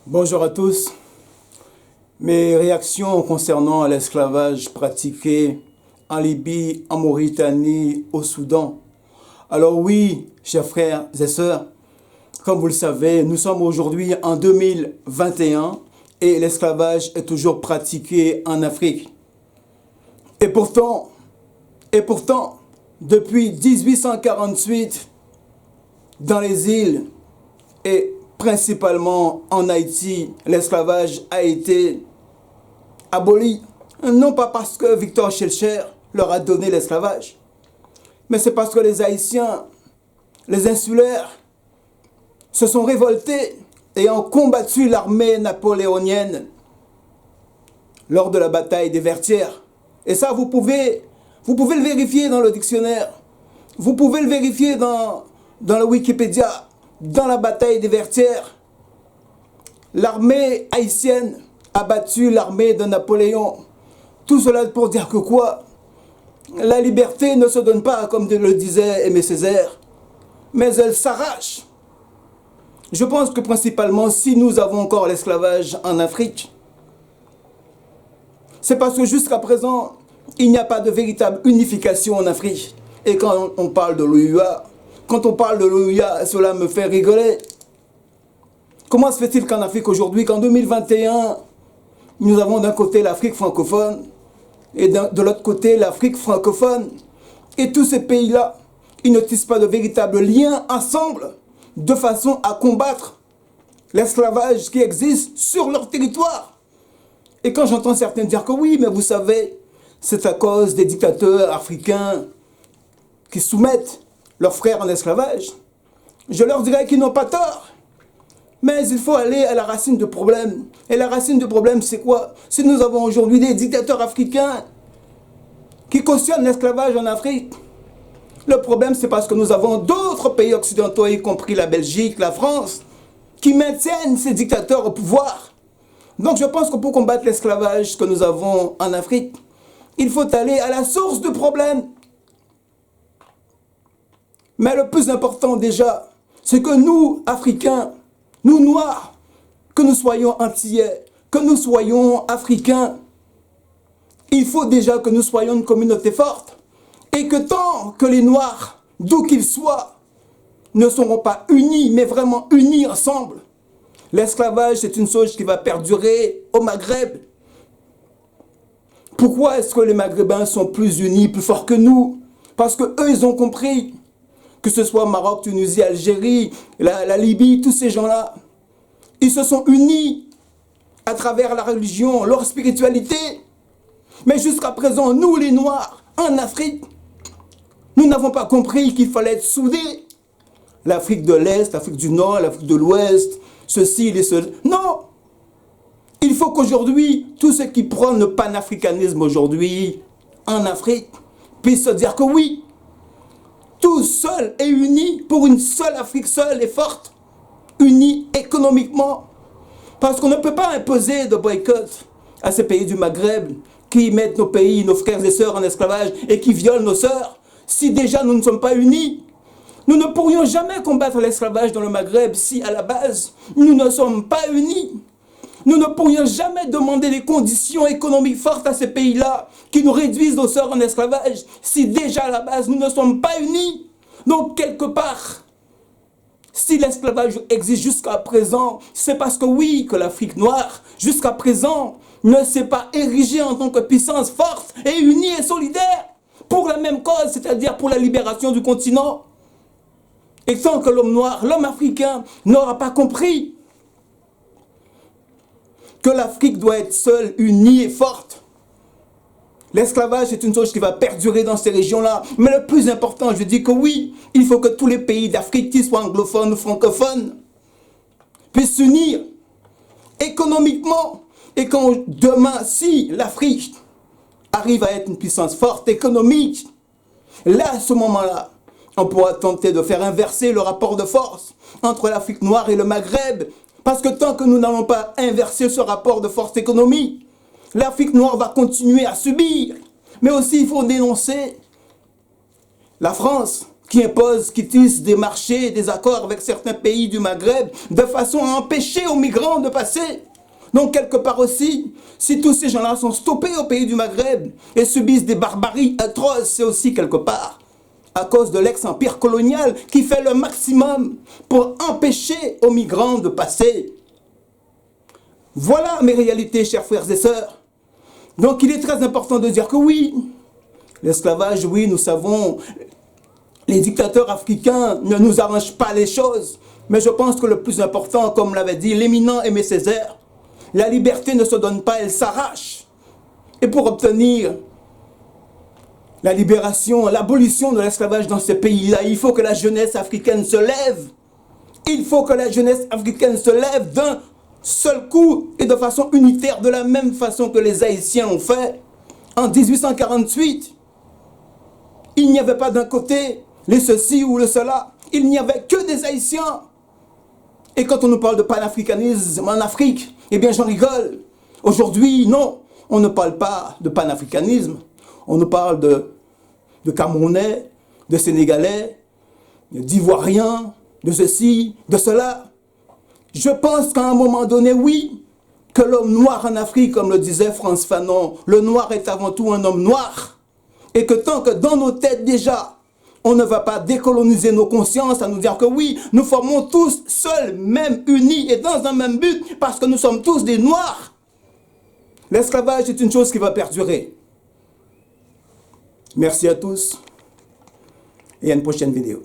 Bonjour à tous. Mes réactions concernant l'esclavage pratiqué en Libye, en Mauritanie, au Soudan. Alors oui, chers frères et sœurs, comme vous le savez, nous sommes aujourd'hui en 2021 et l'esclavage est toujours pratiqué en Afrique. Et pourtant, depuis 1848, dans les îles et principalement en Haïti, l'esclavage a été aboli. Non pas parce que Victor Schœlcher leur a donné l'esclavage, mais c'est parce que les Haïtiens, les insulaires, se sont révoltés et ont combattu l'armée napoléonienne lors de la bataille des Vertières. Et ça, vous pouvez le vérifier dans le dictionnaire. Vous pouvez le vérifier dans le Wikipédia. Dans la bataille des Vertières, l'armée haïtienne a battu l'armée de Napoléon. Tout cela pour dire que quoi? La liberté ne se donne pas, comme le disait Aimé Césaire, mais elle s'arrache. Je pense que principalement, si nous avons encore l'esclavage en Afrique, c'est parce que jusqu'à présent, il n'y a pas de véritable unification en Afrique. Et quand on parle de l'OUA, cela me fait rigoler. Comment se fait-il qu'en Afrique aujourd'hui, qu'en 2021, nous avons d'un côté l'Afrique francophone et de l'autre côté l'Afrique francophone, et tous ces pays-là, ils ne tissent pas de véritables liens ensemble de façon à combattre l'esclavage qui existe sur leur territoire. Et quand j'entends certains dire que oui, mais vous savez, c'est à cause des dictateurs africains qui soumettent leurs frères en esclavage, je leur dirais qu'ils n'ont pas tort. Mais il faut aller à la racine du problème. Et la racine du problème, c'est quoi? Si nous avons aujourd'hui des dictateurs africains qui cautionnent l'esclavage en Afrique, le problème, c'est parce que nous avons d'autres pays occidentaux, y compris la Belgique, la France, qui maintiennent ces dictateurs au pouvoir. Donc je pense que pour combattre l'esclavage que nous avons en Afrique, il faut aller à la source du problème. Mais le plus important déjà, c'est que nous, Africains, nous Noirs, que nous soyons Antillais, que nous soyons Africains, il faut déjà que nous soyons une communauté forte. Et que tant que les Noirs, d'où qu'ils soient, ne seront pas unis, mais vraiment unis ensemble, l'esclavage, c'est une chose qui va perdurer au Maghreb. Pourquoi est-ce que les Maghrébins sont plus unis, plus forts que nous? Parce qu'eux, ils ont compris, que ce soit Maroc, Tunisie, Algérie, la Libye, tous ces gens-là, ils se sont unis à travers la religion, leur spiritualité. Mais jusqu'à présent, nous les Noirs, en Afrique, nous n'avons pas compris qu'il fallait être soudés. L'Afrique de l'Est, l'Afrique du Nord, l'Afrique de l'Ouest, ceci, les ceux. Non! Il faut qu'aujourd'hui, tous ceux qui prônent le panafricanisme aujourd'hui, en Afrique, puissent se dire que oui, tous seuls et unis pour une seule Afrique seule et forte, unis économiquement. Parce qu'on ne peut pas imposer de boycott à ces pays du Maghreb qui mettent nos pays, nos frères et sœurs en esclavage et qui violent nos sœurs. Si déjà nous ne sommes pas unis, nous ne pourrions jamais combattre l'esclavage dans le Maghreb si à la base nous ne sommes pas unis. Nous ne pourrions jamais demander des conditions économiques fortes à ces pays-là qui nous réduisent nos sœurs en esclavage si déjà à la base nous ne sommes pas unis. Donc quelque part, si l'esclavage existe jusqu'à présent, c'est parce que oui, que l'Afrique noire, jusqu'à présent, ne s'est pas érigée en tant que puissance forte et unie et solidaire pour la même cause, c'est-à-dire pour la libération du continent. Et tant que l'homme noir, l'homme africain, n'aura pas compris que l'Afrique doit être seule, unie et forte, l'esclavage est une chose qui va perdurer dans ces régions-là. Mais le plus important, je dis que oui, il faut que tous les pays d'Afrique, qu'ils soient anglophones ou francophones, puissent s'unir économiquement. Et quand demain, si l'Afrique arrive à être une puissance forte économique, là, à ce moment-là, on pourra tenter de faire inverser le rapport de force entre l'Afrique noire et le Maghreb. Parce que tant que nous n'allons pas inverser ce rapport de force économique, l'Afrique noire va continuer à subir. Mais aussi, il faut dénoncer la France qui imposent, qui tissent des marchés, des accords avec certains pays du Maghreb, de façon à empêcher aux migrants de passer. Donc quelque part aussi, si tous ces gens-là sont stoppés au pays du Maghreb et subissent des barbaries atroces, c'est aussi quelque part à cause de l'ex-empire colonial qui fait le maximum pour empêcher aux migrants de passer. Voilà mes réalités, chers frères et sœurs. Donc il est très important de dire que oui, l'esclavage, oui, nous savons, les dictateurs africains ne nous arrangent pas les choses. Mais je pense que le plus important, comme l'avait dit l'éminent Aimé Césaire, la liberté ne se donne pas, elle s'arrache. Et pour obtenir la libération, l'abolition de l'esclavage dans ces pays-là, il faut que la jeunesse africaine se lève. Il faut que la jeunesse africaine se lève d'un seul coup et de façon unitaire, de la même façon que les Haïtiens ont fait. En 1848, il n'y avait pas d'un côté les ceci ou le cela. Il n'y avait que des Haïtiens. Et quand on nous parle de panafricanisme en Afrique, eh bien j'en rigole. Aujourd'hui, non, on ne parle pas de panafricanisme. On nous parle de Camerounais, de Sénégalais, d'Ivoiriens, de ceci, de cela. Je pense qu'à un moment donné, oui, que l'homme noir en Afrique, comme le disait Frantz Fanon, le noir est avant tout un homme noir. Et que tant que dans nos têtes déjà, on ne va pas décoloniser nos consciences à nous dire que oui, nous formons tous seuls, même unis et dans un même but, parce que nous sommes tous des noirs. L'esclavage est une chose qui va perdurer. Merci à tous et à une prochaine vidéo.